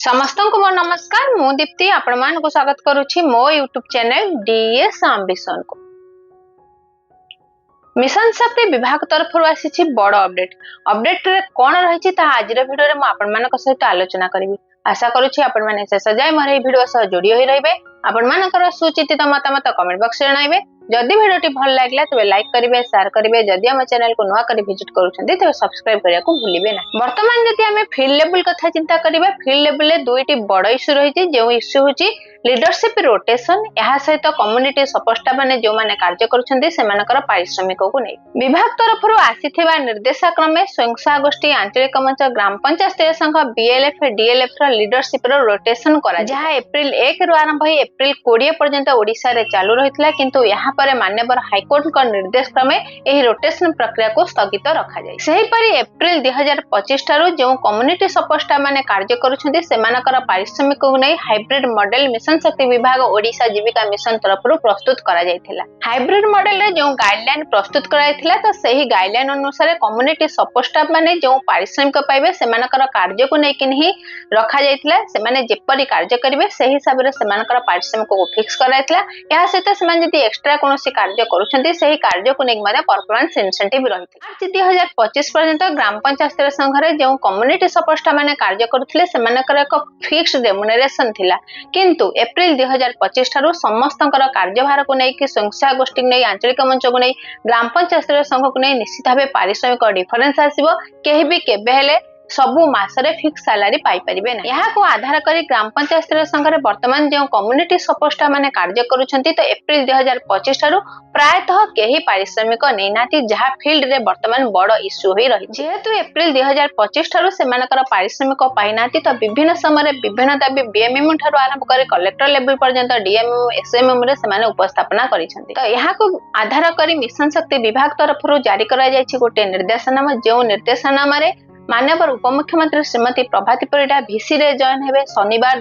समस्त को मोर नमस्कार मु दीप्ति आपण मान को स्वागत करूछि मो यूट्यूब चैनल डीएस एम्बिशन को। मिशन शक्ति विभाग तरफ आसी बड़ अपडेट रे कोन रही आज वीडियो रे मु आपण मान सहित आलोचना करी। आशा करूछि आपण माने शेष जाय मोर वीडियो सह जोड़ी होई रहबे। आपण मानकर सुचित मतामत कमेंट बॉक्स रे जणाइबे। जदि वीडियोटी भल लागला तबे लाइक करिवे शेयर करिवे। जदि हम चैनल को नुआ करी विजिट करूछन्ती तबे सब्सक्राइब करिया को भूलिबे ना। वर्तमान जदि हमें फील्ड लेवल कथा चिंता करिवे फील्ड लेवल ले दुईटी बड़ इश्यू रही जो इश्यू होची लीडरशिप रोटेशन या सहित कम्युनिटी सपोस्टा माने जो माने कार्य करूछन्ती सेमानकर पारिश्रमिक को नै विभाग तरफ आसीथिबा निर्देशक्रमे स्वयंसहा गोष्ठी आंचलिक मंच ग्राम पंचायत स्तरीय संघ बीएलएफ डीएलएफ रो लीडरशिप रो रोटेशन करा जहा अप्रैल 1 रु आरंभ होई अप्रैल 20 पर्यंत ओडिसा रे चालू रहितला किंतु यहाँ पर मान्यवर हाईकोर्ट का निर्देश क्रमे एही रोटेशन प्रक्रिया को स्थगित रखा जाय। सेही परि अप्रैल 2025 ठारू जो कम्युनिटी सपोस्टा माने कार्य करूछन्ती सेमानकर पारिश्रमिक को नै हाइब्रिड मॉडल मिशन शक्ति विभाग ओडिशा जीविका मिशन तरफ प्रस्तुत करा जायथिला। हाइब्रिड मॉडल रे जो गाइडलाइन प्रस्तुत करायथिला त सेही गाइडलाइन अनुसार कम्युनिटी सपोस्टा माने जो पारिश्रमिक पाइबे सेमानकर कार्य को नै किनही रखा जायथिला। सेमाने जेपरि कार्य करिवे सेही हिसाब रे सेमानकर पारिश्रमिक को फिक्स करायथिला। या सहित सेमान जदि एक्स्ट्रा कोनोसी कार्य करूछन्ती सेही कार्य को नै माने परफॉर्मेंस इंसेंटिव रहिथिला। मार्च 2025 पर्यंत ग्राम पंचायत स्तरीय संघ रे जो कम्युनिटी सपोस्टा माने कार्य करूथिले सेमानकर एक फिक्स्ड रेम्युनरेशन थिला किंतु एप्रिल 2025 ठारू समस्तंकर कार्यभार को नै कि स्वयंसहा गोष्ठी नै आंचलिक मंच को नै ग्राम पंचायत स्तरीय संघ को नै निश्चित भाबे पारिश्रमिक डिफरेंस आसीबो। केहि भी केबे हेले सबु मासरे फिक्स सैलरी पाई परिबे ना। यहाँ को आधार करी ग्राम पंचायत स्तरीय संघ रे वर्तमान जो कम्युनिटी सपोस्टा माने कार्य करूछन्ती तो एप्रिल 2025 ठारू प्रायतः केही पारिश्रमिक नैनाती जहा फील्ड रे वर्तमान बड़ इश्यू होई रही। जेहेतु एप्रिल 2025 ठारू सेमानकर पारिश्रमिक पाइनाती तो विभिन्न समय विभिन्न दाबी बीएमएम ठारू आरंभ करे कलेक्टर लेवल पर्यंत डीएमएम एसएमएम रे सेमाने उपस्थापना करिसन्ती। तो यहाँ को आधार करी मिशन शक्ति विभाग तरफ जारी करा जायछि गोटे निर्देशनामा जो निर्देशनामा रे माननीय उपमुख्यमंत्री श्रीमती प्रभाती परिडा भिसी रे जॉइन हेबे शनिवार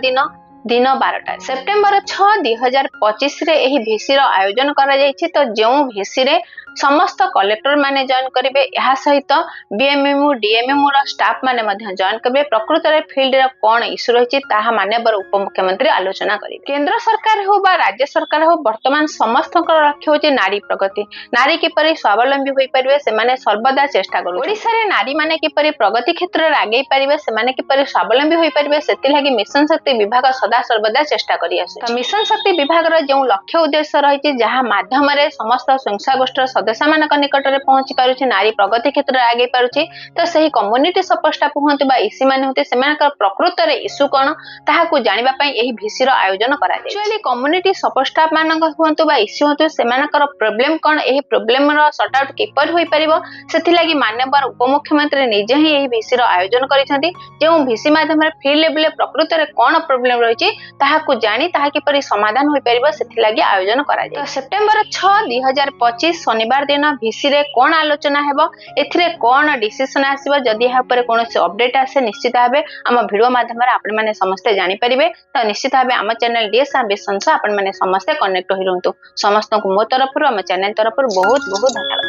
दिन 12टा सेप्टेम्बर 6 2025 रे एही भिसी रो आयोजन करा जायछि। तो जो भिसी रे समस्त कलेक्टर माने जॉइन करिवे या सहित बीएमएम डीएमएम रो स्टाफ माने मध्य जॉइन करिवे। प्रकृत रे फील्ड रे कोन इश्यू रहिछि ताहा माननीय उपमुख्यमंत्री आलोचना करिवे। केंद्र सरकार हो बा राज्य सरकार हो वर्तमान समस्तकर लक्ष्य होछि नारी प्रगति। नारी किपरि स्वावलंबी होई परिवे से माने सर्वदा चेष्टा करू। ओडिसा रे नारी माने किपरि प्रगति क्षेत्र रे आगे परिवे से माने किपरि स्वावलंबी होई परिवे सेति लागि मिशन शक्ति विभाग सदा सर्वदा चेष्टा करि आसे। मिशन शक्ति विभाग रो जो लक्ष्य उद्देश्य रहिछि जहा माध्यम रे समस्त संस्था गोष्ठी सदस्य मानक निकट रे पहुंची पारुछि नारी प्रगति क्षेत्र रे आगे पारुछि। तो सही कम्युनिटी सपोस्टा हुंतु बा इसी माने होते सेमानकर प्रकृत रे इश्यू कोन ताहा को जानिबा पई एही भिसी रो आयोजन करा जाय। एक्चुअली कम्युनिटी सपोस्टा मानक हुंतु बा इश्यू होतु सेमानकर प्रॉब्लम कोन एही प्रॉब्लम रो सॉर्ट आउट किपर होई परिबो सेति लागि माननीय उपमुख्यमंत्री निजे ही एही भिसी रो आयोजन करिसंती। जे भिसी माध्यम रे फील्ड लेवल रे प्रकृत रे कोन प्रॉब्लम रहिछि ताहा को जानि ताहा किपरि समाधान होई परिबो सेति लागि आयोजन करा जाय। तो सेप्टेम्बर 6 2025 शनिवार दिन भिसी रे कोन आलोचना हेबो एथिरे कोन डिसिजन आसीबो जदि हा पर कोनोसी अपडेट आसे निश्चित भाबे हम वीडियो माध्यम रे आपण माने समस्त जानि परिबे। तो निश्चित भाबे हम चैनल डीएस एम्बिशन से आपण माने समस्त कनेक्ट होई रहंतु। समस्त को मो तरफ हम चैनल तरफ बहुत बहुत धन्यवाद।